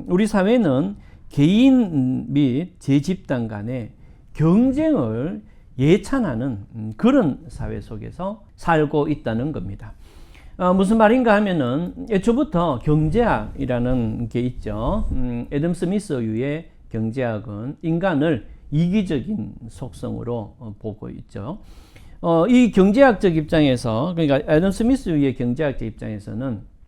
우리 사회는 개인 및 제집단 간의 경쟁을 예찬하는 그런 사회 속에서 살고 있다는 겁니다. 무슨 말인가 하면은 애초부터 경제학이라는 게 있죠. 애덤 스미스유의 경제학은 인간을 이기적인 속성으로 보고 있죠. 이 경제학적 입장에서, 그러니까 애덤 스미스유의 경제학적 입장에서는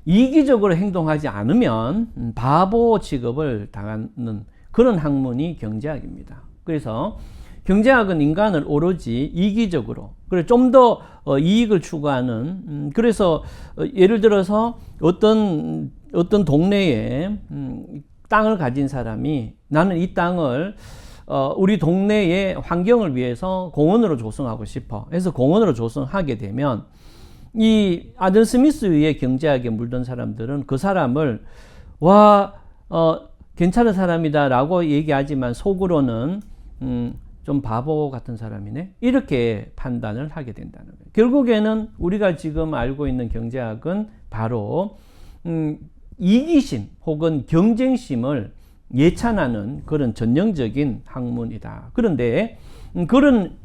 이기적으로 행동하지 않으면 바보 취급을 당하는 그런 학문이 경제학입니다. 그래서 경제학은 인간을 오로지 이기적으로, 그래 좀 더 이익을 추구하는, 그래서 예를 들어서 어떤 동네에 땅을 가진 사람이 나는 이 땅을 우리 동네의 환경을 위해서 공원으로 조성하고 싶어 해서 공원으로 조성하게 되면, 이 아담 스미스의 경제학에 물든 사람들은 그 사람을 괜찮은 사람이다 라고 얘기하지만 속으로는 좀 바보 같은 사람이네, 이렇게 판단을 하게 된다는 거예요. 결국에는 우리가 지금 알고 있는 경제학은 바로 이기심 혹은 경쟁심을 예찬하는 그런 전형적인 학문이다. 그런데 그런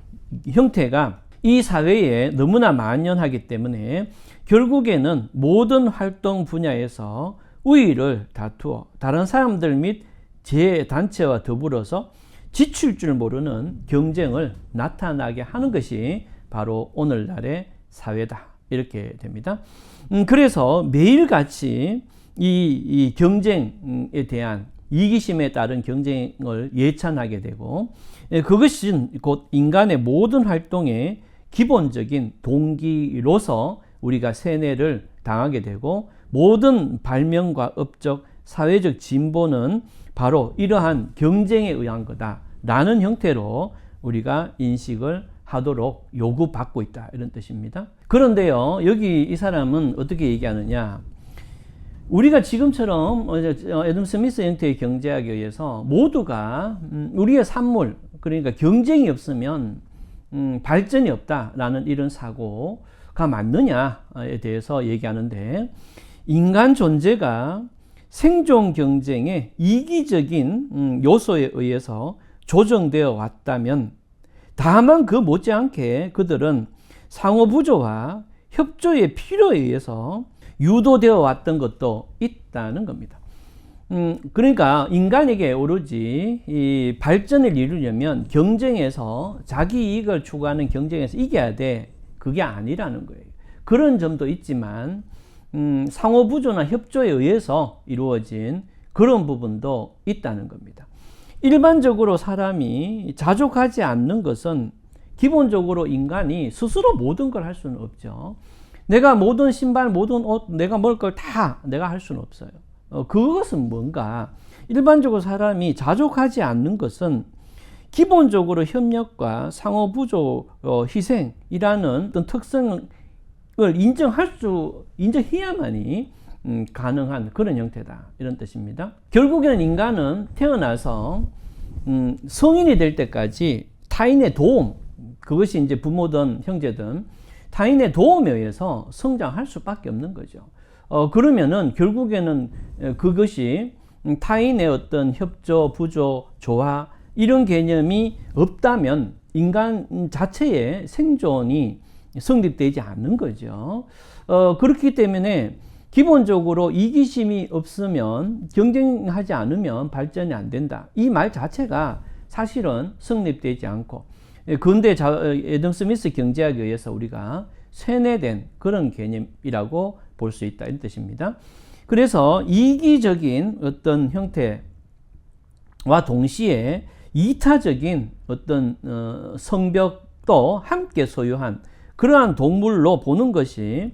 형태가 이 사회에 너무나 만연하기 때문에 결국에는 모든 활동 분야에서 우위를 다투어 다른 사람들 및 제 단체와 더불어서 지칠 줄 모르는 경쟁을 나타나게 하는 것이 바로 오늘날의 사회다, 이렇게 됩니다. 그래서 매일같이 이 경쟁에 대한 이기심에 따른 경쟁을 예찬하게 되고, 그것이 곧 인간의 모든 활동의 기본적인 동기로서 우리가 세뇌를 당하게 되고, 모든 발명과 업적, 사회적 진보는 바로 이러한 경쟁에 의한 거다라는 형태로 우리가 인식을 하도록 요구받고 있다, 이런 뜻입니다. 그런데요, 여기 이 사람은 어떻게 얘기하느냐, 우리가 지금처럼 애덤 스미스 형태의 경제학에 의해서 모두가 우리의 산물, 그러니까 경쟁이 없으면 발전이 없다라는 이런 사고가 맞느냐에 대해서 얘기하는데, 인간 존재가 생존 경쟁의 이기적인 요소에 의해서 조정되어 왔다면, 다만 그 못지않게 그들은 상호부조와 협조의 필요에 의해서 유도되어 왔던 것도 있다는 겁니다. 그러니까 인간에게 오로지 이 발전을 이루려면 경쟁에서 자기 이익을 추구하는 경쟁에서 이겨야 돼, 그게 아니라는 거예요. 그런 점도 있지만 상호부조나 협조에 의해서 이루어진 그런 부분도 있다는 겁니다. 일반적으로 사람이 자족하지 않는 것은 기본적으로 인간이 스스로 모든 걸 할 수는 없죠. 내가 모든 신발, 모든 옷, 내가 먹을 걸 다 내가 할 수는 없어요. 그것은 뭔가, 일반적으로 사람이 자족하지 않는 것은 기본적으로 협력과 상호부조, 희생이라는 어떤 특성을 인정해야만이 가능한 그런 형태다, 이런 뜻입니다. 결국에는 인간은 태어나서 성인이 될 때까지 타인의 도움, 그것이 이제 부모든 형제든 타인의 도움에 의해서 성장할 수밖에 없는 거죠. 그러면은 결국에는 그것이 타인의 어떤 협조, 부조, 조화, 이런 개념이 없다면 인간 자체의 생존이 성립되지 않는 거죠. 그렇기 때문에 기본적으로 이기심이 없으면, 경쟁하지 않으면 발전이 안 된다, 이 말 자체가 사실은 성립되지 않고, 그런데 애덤 스미스 경제학에 의해서 우리가 세뇌된 그런 개념이라고 볼 수 있다, 이런 뜻입니다. 그래서 이기적인 어떤 형태와 동시에 이타적인 어떤 성벽도 함께 소유한 그러한 동물로 보는 것이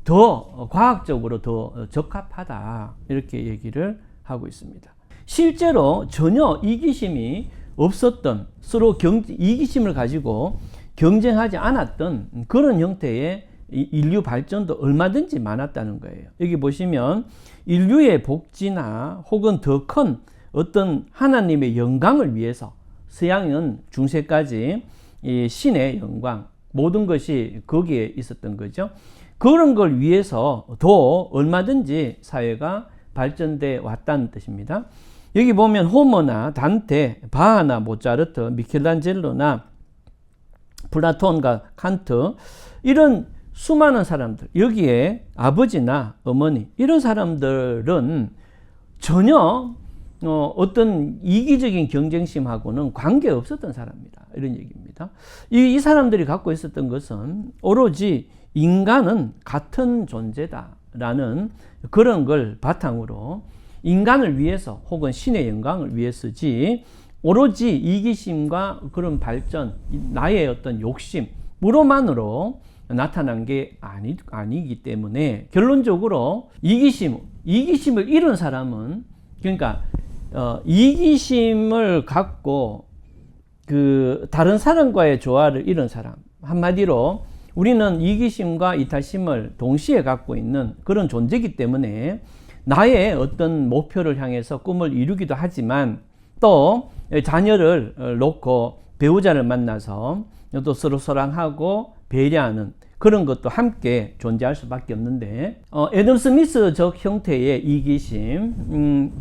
더 과학적으로 더 적합하다, 이렇게 얘기를 하고 있습니다. 실제로 전혀 이기심이 없었던, 서로 이기심을 가지고 경쟁하지 않았던 그런 형태의 인류 발전도 얼마든지 많았다는 거예요. 여기 보시면 인류의 복지나 혹은 더 큰 어떤 하나님의 영광을 위해서, 서양은 중세까지 이 신의 영광, 모든 것이 거기에 있었던 거죠. 그런 걸 위해서 더 얼마든지 사회가 발전돼 왔다는 뜻입니다. 여기 보면 호머나 단테, 바하나 모차르트, 미켈란젤로나 플라톤과 칸트 이런 수많은 사람들, 여기에 아버지나 어머니 이런 사람들은 전혀 어떤 이기적인 경쟁심하고는 관계 없었던 사람입니다. 이런 얘기입니다. 이 사람들이 갖고 있었던 것은 오로지 인간은 같은 존재다라는 그런 걸 바탕으로 인간을 위해서 혹은 신의 영광을 위해서지 오로지 이기심과 그런 발전, 나의 어떤 욕심으로만으로 나타난 게 아니기 때문에 결론적으로 이기심을 잃은 사람은 그러니까 이기심을 갖고 그 다른 사람과의 조화를 잃은 사람, 한마디로 우리는 이기심과 이탈심을 동시에 갖고 있는 그런 존재이기 때문에 나의 어떤 목표를 향해서 꿈을 이루기도 하지만 또 자녀를 놓고 배우자를 만나서 또 서로 사랑하고 배려하는 그런 것도 함께 존재할 수밖에 없는데 애덤 스미스적 형태의 이기심,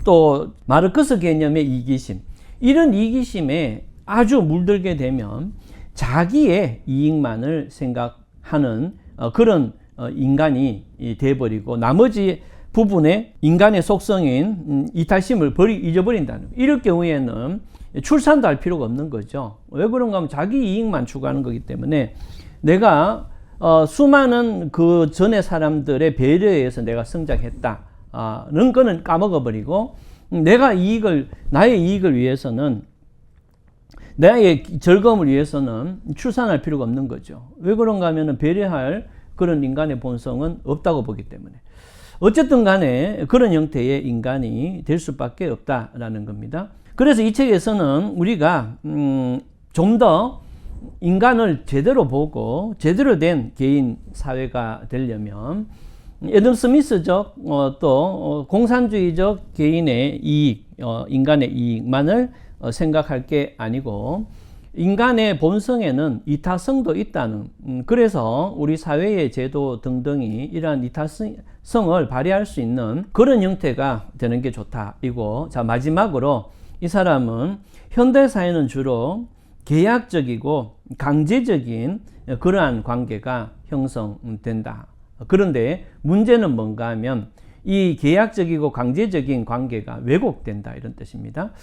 또 마르크스 개념의 이기심, 이런 이기심에 아주 물들게 되면 자기의 이익만을 생각하는 그런 인간이 돼버리고 나머지 부분의 인간의 속성인 이탈심을 잊어버린다는 거예요. 이럴 경우에는 출산도 할 필요가 없는 거죠. 왜 그런가 하면 자기 이익만 추구하는 거기 때문에 내가 수많은 그 전의 사람들의 배려에 의해서 내가 성장했다는 거는 까먹어버리고 나의 이익을 위해서는 나의 즐거움을 위해서는 출산할 필요가 없는 거죠. 왜 그런가 하면 배려할 그런 인간의 본성은 없다고 보기 때문에 어쨌든 간에 그런 형태의 인간이 될 수밖에 없다라는 겁니다. 그래서 이 책에서는 우리가 좀 더 인간을 제대로 보고 제대로 된 개인 사회가 되려면 애덤 스미스적 또 공산주의적 개인의 이익, 인간의 이익만을 생각할 게 아니고 인간의 본성에는 이타성도 있다는, 그래서 우리 사회의 제도 등등이 이러한 이타성을 발휘할 수 있는 그런 형태가 되는 게 좋다 이고, 자 마지막으로 이 사람은 현대사회는 주로 계약적이고 강제적인 그러한 관계가 형성된다. 그런데 문제는 뭔가 하면 이 계약적이고 강제적인 관계가 왜곡된다 이런 뜻입니다.